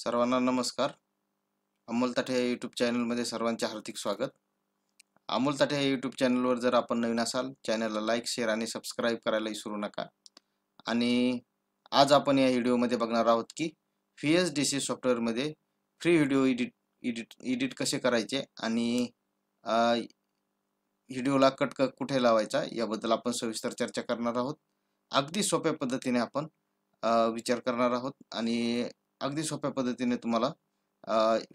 सर्वांना नमस्कार. अमोल ताठे या यूट्यूब चॅनलमध्ये सर्वांचे हार्दिक स्वागत. अमोल ताठे या यूट्यूब चॅनलवर जर आपण नवीन असाल, चॅनलला लाईक, शेअर आणि सबस्क्राईब करायला विसरू नका. आणि आज आपण या व्हिडिओमध्ये बघणार आहोत की VSDC सॉफ्टवेअरमध्ये फ्री व्हिडिओ एडिट कसे करायचे आणि व्हिडिओला कट कुठे लावायचा याबद्दल आपण सविस्तर चर्चा करणार आहोत. अगदी सोप्या पद्धतीने आपण विचार करणार आहोत आणि अगदी सोप्या पद्धतीने तुम्हाला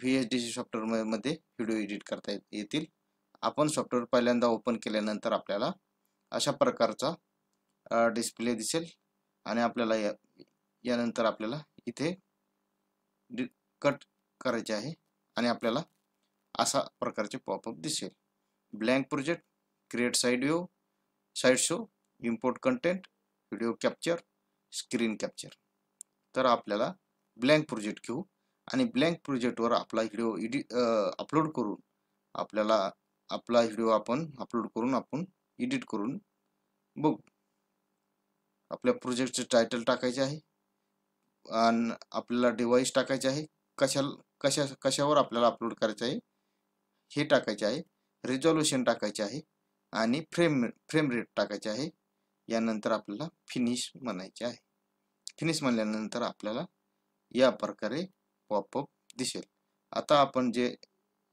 VSDC सॉफ्टवेअरमध्ये व्हिडिओ एडिट करता येतील. आपण सॉफ्टवेअर पहिल्यांदा ओपन केल्यानंतर आपल्याला अशा प्रकारचा डिस्प्ले दिसेल आणि आपल्याला यानंतर आपल्याला इथे कट करायचे आहे आणि आपल्याला असा प्रकारचे पॉपअप दिसेल. Blank project, create side show, import content, video capture, screen capture. तर आपल्याला ब्लँक प्रोजेक्ट घेऊ आणि ब्लँक प्रोजेक्टवर आपला व्हिडिओ अपलोड करून आपल्याला आपला व्हिडिओ आपण अपलोड करून आपण एडिट करून बघू. आपल्या प्रोजेक्टचे टायटल टाकायचे आहे आणि आपल्याला डिव्हाइस टाकायचे आहे, कशावर आपल्याला अपलोड करायचे आहे हे टाकायचे आहे, रिझोल्यूशन टाकायचे आहे आणि फ्रेम रेट टाकायचे आहे. यानंतर आपल्याला फिनिश म्हणायचे आहे. फिनिश म्हणल्यानंतर आपल्याला या प्रकारे पॉपअप दिसेल. आता आपण जे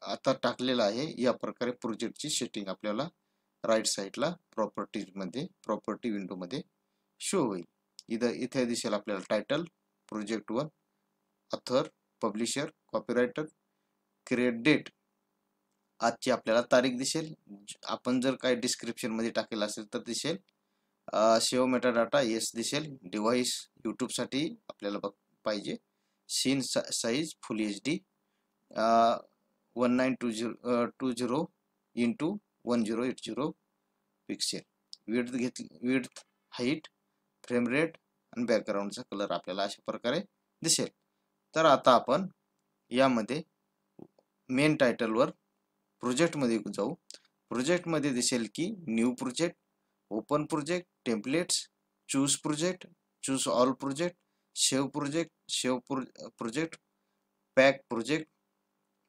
आता टाकलेलं आहे या प्रकारे प्रोजेक्टची सेटिंग आपल्याला राईट साईडला प्रॉपर्टी विंडोमध्ये शो होईल. इथे दिसेल आपल्याला title, project 1, author, publisher, copywriter, create date, आजची आपल्याला तारीख दिसेल. आपण जर काही डिस्क्रिप्शन मध्ये टाकलेलं असेल तर दिसेल. सेव्ह मेटाडाटा येस दिसेल. डिव्हाइस यूट्यूब साठी आपल्याला पाहिजे. Scene size full HD 1920 × 1080 pixel. Width, height, frame rate आणि बॅकग्राऊंडचा कलर आपल्याला अशा प्रकारे दिसेल. तर आता आपण यामध्ये मेन टायटलवर प्रोजेक्टमध्ये जाऊ. प्रोजेक्टमध्ये दिसेल की new project, open project, templates, choose project, choose all project, save project, pack project,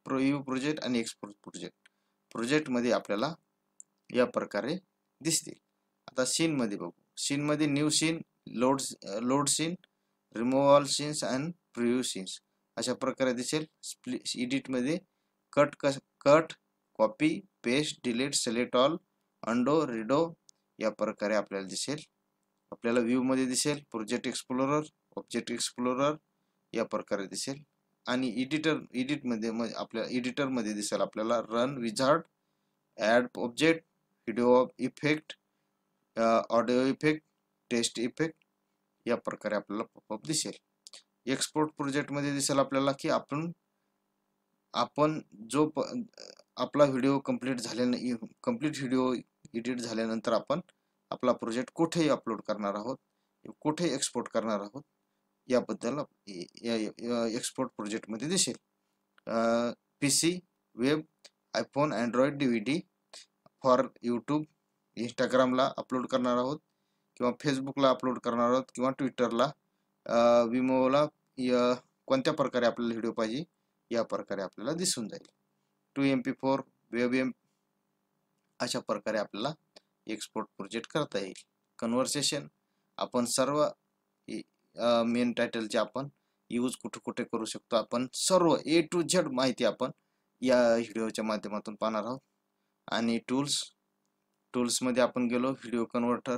preview project आणि एक्सपोर्ट प्रोजेक्ट. प्रोजेक्टमध्ये आपल्याला या प्रकारे दिसतील. आता सीन मध्ये बघू. सीन मध्ये new scene, load scene, remove all scenes and preview scenes अशा प्रकारे दिसेल. एडिट मध्ये cut, copy, paste, delete, select all, undo, redo या प्रकारे आपल्याला दिसेल. आपल्याला व्ह्यू मध्ये दिसेल प्रोजेक्ट एक्सप्लोरर, ऑब्जेक्ट एक्सप्लोरर या प्रकारे दिसेल. आणि एडिटर मध्ये दिसेल आपल्याला run wizard, add object, video effect, audio effect, text effect या प्रकारे आपल्याला पॉपअप दिसेल. एक्सपोर्ट प्रोजेक्ट मध्ये दिसेल आपल्याला की आपण जो आपला व्हिडिओ कंप्लीट व्हिडिओ एडिट झाल्यानंतर आपण आपला प्रोजेक्ट कुठेही अपलोड करणार आहोत, कुठे एक्सपोर्ट करणार आहोत याबद्दल एक्सपोर्ट प्रोजेक्ट मध्ये दिसेल. PC, web, iPhone, Android, DVD for YouTube, इंस्टाग्रामला अपलोड करणार आहोत किंवा फेसबुकला अपलोड करणार आहोत किंवा ट्विटरला, विमोला कोणत्या प्रकारे आपल्याला व्हिडिओ पाहिजे या प्रकारे आपल्याला दिसून जाईल. 2MP4 वेब अशा प्रकारे आपल्याला एक्सपोर्ट प्रोजेक्ट करता येईल. कन्व्हर्सेशन आपण सर्व मेन टायटलचे आपण यूज कुठे करू शकतो. आपण सर्व A to Z माहिती आपण या व्हिडिओच्या माध्यमातून पाहणार आहोत. आणि टूल्स मध्ये आपण गेलो. Video converter,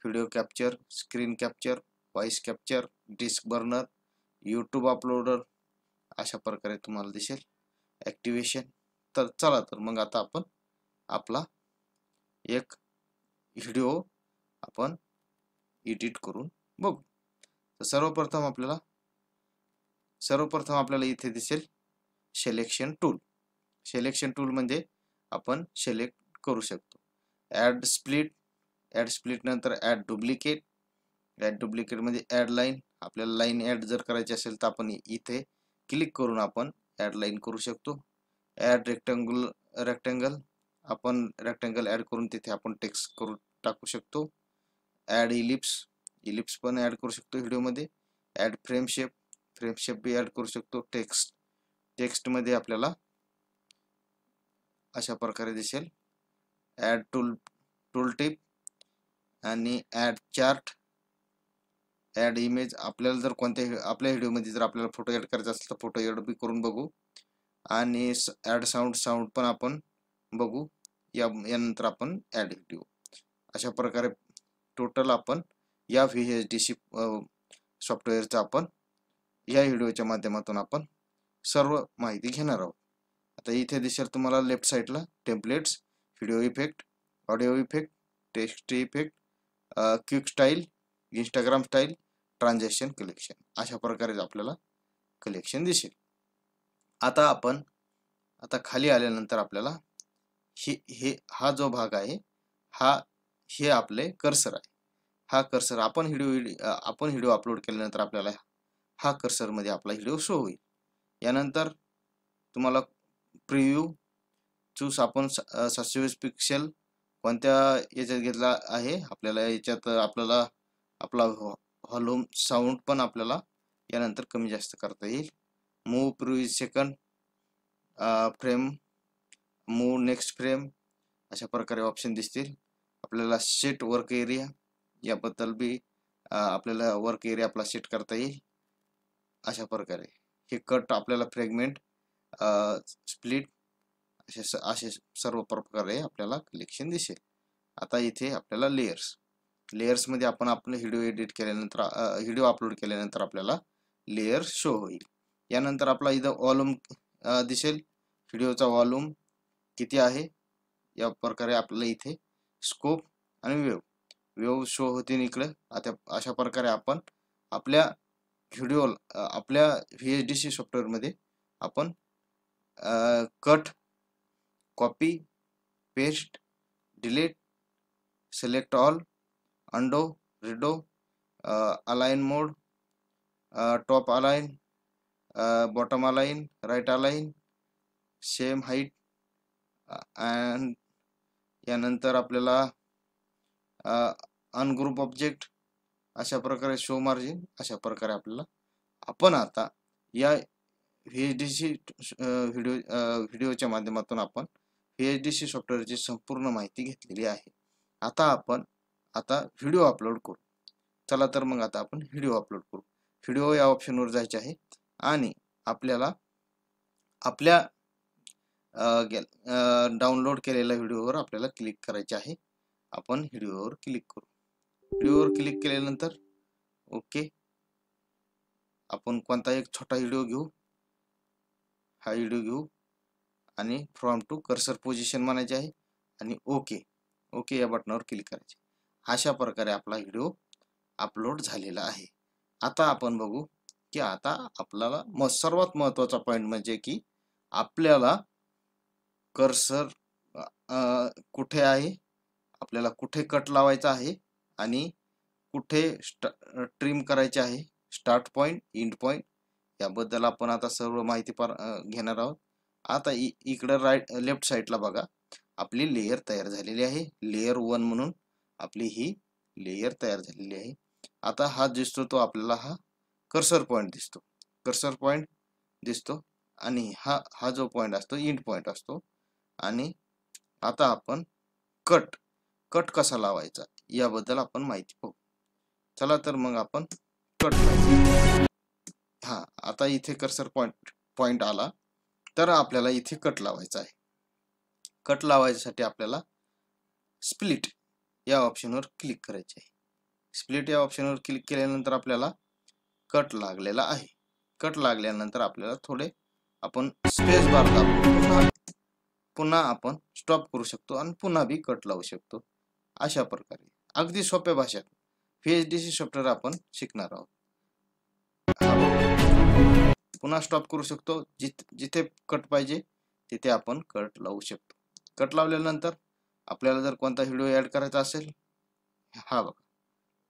video capture, screen capture, voice capture, disc burner, YouTube uploader अशा प्रकारे तुम्हाला दिसेल. ऍक्टिव्हेशन. तर चला तर मग आता आपण आपला एक व्हिडिओ आपण एडिट करून बघू. तर सर्वप्रथम आपल्याला इथे दिसेल सिलेक्शन टूल म्हणजे आपण सिलेक्ट करू शकतो. ऍड स्प्लिट नंतर ऍड डुप्लिकेट मध्ये ऍड लाईन. आपल्याला लाईन ऍड जर करायची असेल तर आपण इथे क्लिक करून आपण ऍड लाईन करू शकतो. ऍड रेक्टँगल आपण रेक्टँगल ऍड करून तिथे आपण टेक्स्ट टाकू शकतो. ऍड इलिप्स पण ऍड करू शकतो व्हिडिओ मध्ये. Add frame shape frame shape B add करू शकतो. टेक्स्ट मध्ये आपल्याला अशा प्रकारे दिसेल. ऍड टूल टिप आणि ऍड चार्ट, ऍड इमेज. आपल्याला जर आपल्या व्हिडिओमध्ये जर आपल्याला फोटो ऍड करायचा असेल तर फोटो ऍड बी करून बघू. आणि ऍड साऊंड पण आपण बघू. यानंतर आपण ऍड व्हिडिओ. अशा प्रकारे टोटल आपण या VHDC सॉफ्टवेअरचा आपण या व्हिडिओच्या माध्यमातून आपण सर्व माहिती घेणार आहोत. आता इथे दिसेल तुम्हाला लेफ्ट साईडला templates, video effect, audio effect, text effect, quick style, Instagram style, transaction collection. अशा प्रकारे आपल्याला कलेक्शन दिसेल. आता खाली आल्यानंतर आपल्याला हा जो भाग आहे हे आपले कर्सर आहे. हा कर्सर आपण व्हिडिओ अपलोड केल्यानंतर आपल्याला हा कर्सर मध्ये आपला व्हिडिओ शो होईल. यानंतर तुम्हाला प्रिव्ह्यू चूज, आपण 720 पिक्सेल कोणत्या याच्यात घेतला आहे. आपल्याला याच्यात आपला व्हॉल्यूम साऊंड पण आपल्याला यानंतर कमी जास्त करता येईल. Move preview second frame, move next frame, अशा प्रकारे ऑप्शन दिसतील. आपल्याला सेट वर्क एरिया, याबद्दल बी आपल्याला वर्क एरिया आपला सेट करता येईल. अशा प्रकारे हे कट, आपल्याला फ्रॅगमेंट, स्प्लिट, असे सर्व प्रकारे आपल्याला कलेक्शन दिसेल. आता इथे आपल्याला लेयर्स मध्ये आपण आपले व्हिडिओ एडिट केल्यानंतर व्हिडिओ अपलोड केल्यानंतर आपल्याला लेयर शो होईल. यानंतर आपला इथं व्हॉल्यूम दिसेल, व्हिडिओचा व्हॉल्यूम किती आहे. या प्रकारे आपल्याला इथे स्कोप आणि वेव्ह शो होतील इकडे. आता अशा प्रकारे आपण आपल्या आपल्या VHDC सॉफ्टवेअर मध्ये आपण cut, copy, paste, delete, select all, undo, redo, align mode, top align, bottom align, right align, same height, and यानंतर आपल्याला अनग्रुप ऑब्जेक्ट, अशा प्रकारे शो मार्जिन. अशा प्रकारे आपण आता या VHDC व्हिडिओच्या माध्यमातून आपण VHDC सॉफ्टवेअरची संपूर्ण माहिती घेतलेली आहे. आता आपण व्हिडिओ अपलोड करू. चला तर मग आता आपण व्हिडिओ अपलोड करू. व्हिडिओ या ऑप्शनवर जायचे आहे आणि आपल्याला आपल्या डाउनलोड केलेल्या व्हिडिओवर आपल्याला क्लिक करायचे आहे. आपण व्हिडिओवर क्लिक करू. व्हिडिओवर क्लिक केल्यानंतर ओके, आपण कोणता एक छोटा व्हिडिओ घेऊ. हा व्हिडिओ घेऊ आणि फ्रॉम टू कर्सर पोझिशन म्हणायचे आहे आणि ओके या बटनावर क्लिक करायचे. अशा प्रकारे आपला व्हिडिओ अपलोड झालेला आहे. आता आपण बघू की आता आपल्याला सर्वात महत्त्वाचा पॉइंट म्हणजे की आपल्याला कर्सर कुठे आहे, आपल्याला कुठे कट लावायचा आहे आणि कुठे ट्रिम करायचे आहे, स्टार्ट पॉइंट, एंड पॉइंट, याबद्दल आपण आता सर्व माहिती घेणार आहोत. आता इकडे लेफ्ट साईडला बघा, आपली लेयर तयार झालेली आहे. लेयर 1 म्हणून आपली ही लेयर तयार झालेली आहे. आता हा दिसतो तो आपल्याला हा कर्सर पॉइंट दिसतो आणि हा जो पॉइंट असतो एंड पॉइंट असतो. आणि आता आपण कट कसा लावायचा याबद्दल आपण माहिती पाहू. चला तर मग आपण कट लावू. आता इथे कर्सर पॉइंट आला तर आपल्याला इथे कट लावायचा आहे. कट लावायसाठी आपल्याला स्प्लिट या ऑप्शनवर क्लिक करायचे आहे. स्प्लिट या ऑप्शनवर क्लिक केल्यानंतर आपल्याला कट लागलेला आहे. कट लागल्यानंतर आपल्याला थोडे आपण स्पेस बार दाबून पुन्हा आपण स्टॉप करू शकतो आणि पुन्हा बी कट लावू शकतो. अशा प्रकारे अगदी सोप्या भाषेत VHDC सॉफ्टवेअर आपण शिकणार आहोत. पुन्हा स्टॉप करू शकतो. जिथे कट पाहिजे तिथे आपण कट लावू शकतो. कट लावल्यानंतर आपल्याला जर कोणता व्हिडिओ ऍड करायचा असेल, हा बघा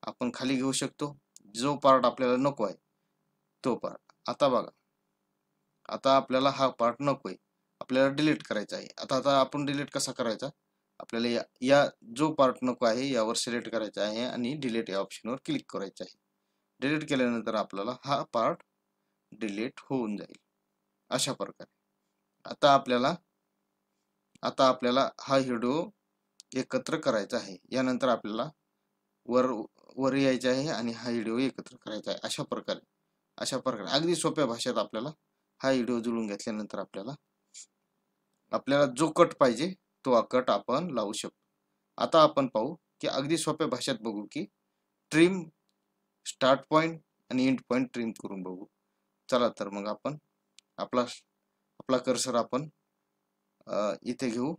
आपण खाली घेऊ शकतो. जो पार्ट आपल्याला नको आहे तो पार्ट. आता बघा, आता आपल्याला हा पार्ट नको आहे, आपल्याला डिलीट करायचा आहे. आता आपण डिलीट कसा करायचा, आपल्याला या जो पार्ट नको आहे यावर सिलेक्ट करायचा आहे आणि डिलीट या ऑप्शनवर क्लिक करायचं आहे. डिलीट केल्यानंतर आपल्याला हा पार्ट डिलीट होऊन जाईल अशा प्रकारे. आता आपल्याला हा व्हिडिओ एकत्र करायचा आहे. यानंतर आपल्याला वर यायचे आहे आणि हा व्हिडिओ एकत्र करायचा आहे. अशा प्रकारे अगदी सोप्या भाषेत आपल्याला हा व्हिडिओ जुळून घेतल्यानंतर आपल्याला जो कट पाहिजे तो कट आपण लावू शकतो. आता आपण पाहू की अगदी सोप्या भाषेत बघू की ट्रिम स्टार्ट पॉइंट आणि एंड पॉइंट ट्रिम करून बघू. चला तर मग आपण आपला कर्सर आपण इथे घेऊ.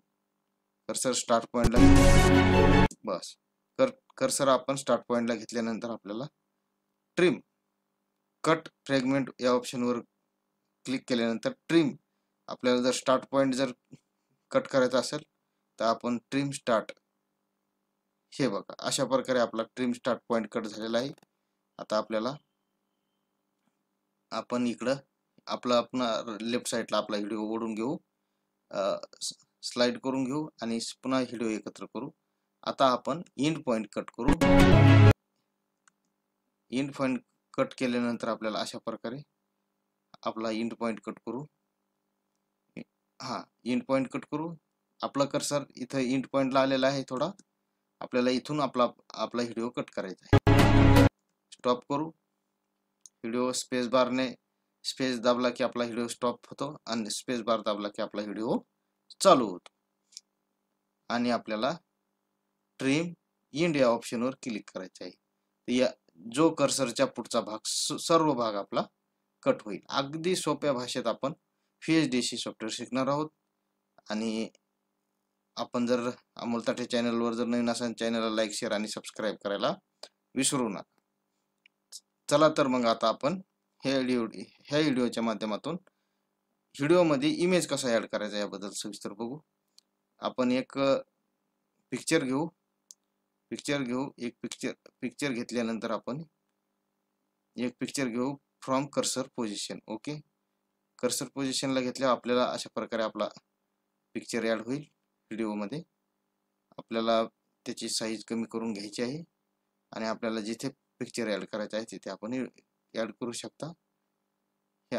कर्सर स्टार्ट पॉइंटला घेऊ. बस कर्सर आपण स्टार्ट पॉइंटला घेतल्यानंतर आपल्याला ट्रिम कट फ्रॅगमेंट या ऑप्शनवर क्लिक केल्यानंतर ट्रिम आपल्याला जर स्टार्ट पॉइंट जर कट करायचा असेल तर आपण ट्रिम स्टार्ट हे बघा अशा प्रकारे आपला ट्रिम स्टार्ट पॉइंट कट झालेला आहे. आता आपण इकडं आपण लेफ्ट साईडला आपला व्हिडिओ ओढून घेऊ, स्लाइड करून घेऊ आणि पुन्हा व्हिडिओ एकत्र करू. आता आपण एंड पॉइंट कट करू. एंड पॉइंट कट केल्यानंतर आपल्याला अशा प्रकारे आपला एंड पॉइंट कट करू. एंड पॉइंट कट करू. आपला कर्सर इथं एंड पॉइंटला आलेला आहे. थोडा आपल्याला इथून आपला व्हिडिओ कट करायचा आहे. स्टॉप करू. व्हिडिओ स्पेस दाबला की आपला व्हिडिओ स्टॉप होतो आणि स्पेस बार दाबला की आपला व्हिडिओ चालू होतो. आणि आपल्याला ट्रिम एंड या ऑप्शनवर क्लिक करायचे आहे. जो कर्सरच्या पुढचा भाग सर्व भाग आपला कट होईल. अगदी सोप्या भाषेत आपण VHDC सॉफ्टवेअर शिकणार आहोत. आणि आपण जर अमोल ताठे चॅनलवर जर नवीन असाल चॅनलला लाईक शेअर आणि सबस्क्राईब करायला विसरू नका. चला तर मग आता आपण ह्या व्हिडिओच्या माध्यमातून व्हिडिओमध्ये इमेज कसा ऍड करायचा याबद्दल सविस्तर बघू. आपण एक पिक्चर घेऊ. एक पिक्चर घेतल्यानंतर आपण एक पिक्चर घेऊ from cursor position. Okay, cursor पोझिशनला घेतल्यावर आपल्याला अशा प्रकारे आपला पिक्चर ऍड होईल. व्हिडिओमध्ये आपल्याला त्याची साईज कमी करून घ्यायची आहे आणि आपल्याला जिथे पिक्चर ऍड करायचं आहे तिथे आपण ऍड करू शकता. हे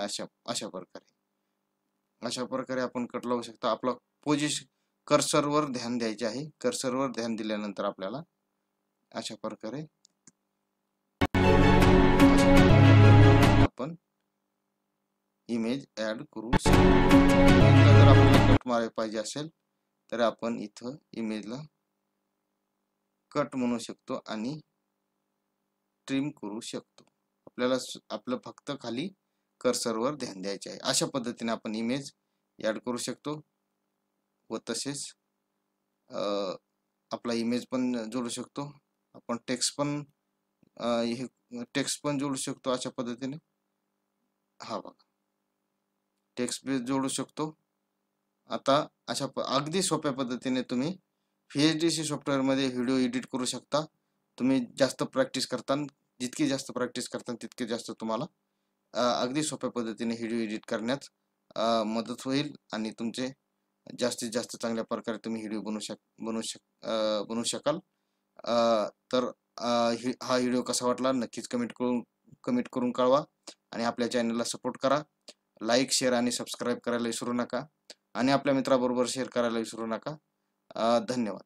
अशा प्रकारे आपण कट लावू शकता. आपला कर्सरवर ध्यान द्यायचे आहे. कर्सरवर ध्यान दिल्यानंतर आपल्याला अशा प्रकारे आपण इमेज ऍड करू शकतो. जर आपल्याला कट मारायला पाहिजे असेल तर आपण इथं इमेजला कट म्हणू शकतो आणि ट्रिम करू शकतो. आपलं फक्त खाली कर्सरवर ध्यान द्यायचे आहे. अशा पद्धतीने आपण इमेज ऍड करू शकतो व तसेच आपला इमेज पण जोडू शकतो. आपण टेक्स्ट पण जोडू शकतो अशा पद्धतीने. बघा टेक्स्ट भी जोडू शकतो. आता अगदी सोप्या पद्धतीने तुम्ही VHDC सॉफ्टवेअर मध्ये व्हिडिओ एडिट करू शकता. तुम्ही जास्त प्रॅक्टिस करता, जितकी जास्त प्रॅक्टिस करता तितके जास्त तुम्हाला अगदी सोप्या पद्धतीने व्हिडिओ एडिट करण्यात मदत होईल आणि तुमचे जास्तीत जास्त चांगल्या प्रकारे तुम्ही व्हिडिओ बनवू शकाल. तर हा व्हिडिओ कसा वाटला नक्कीच कमेंट करून कळवा आणि आपल्या चॅनलला सपोर्ट करा. लाईक शेअर आणि सबस्क्राईब करायला विसरू नका आणि आपल्या मित्राबरोबर शेअर करायला विसरू नका. धन्यवाद.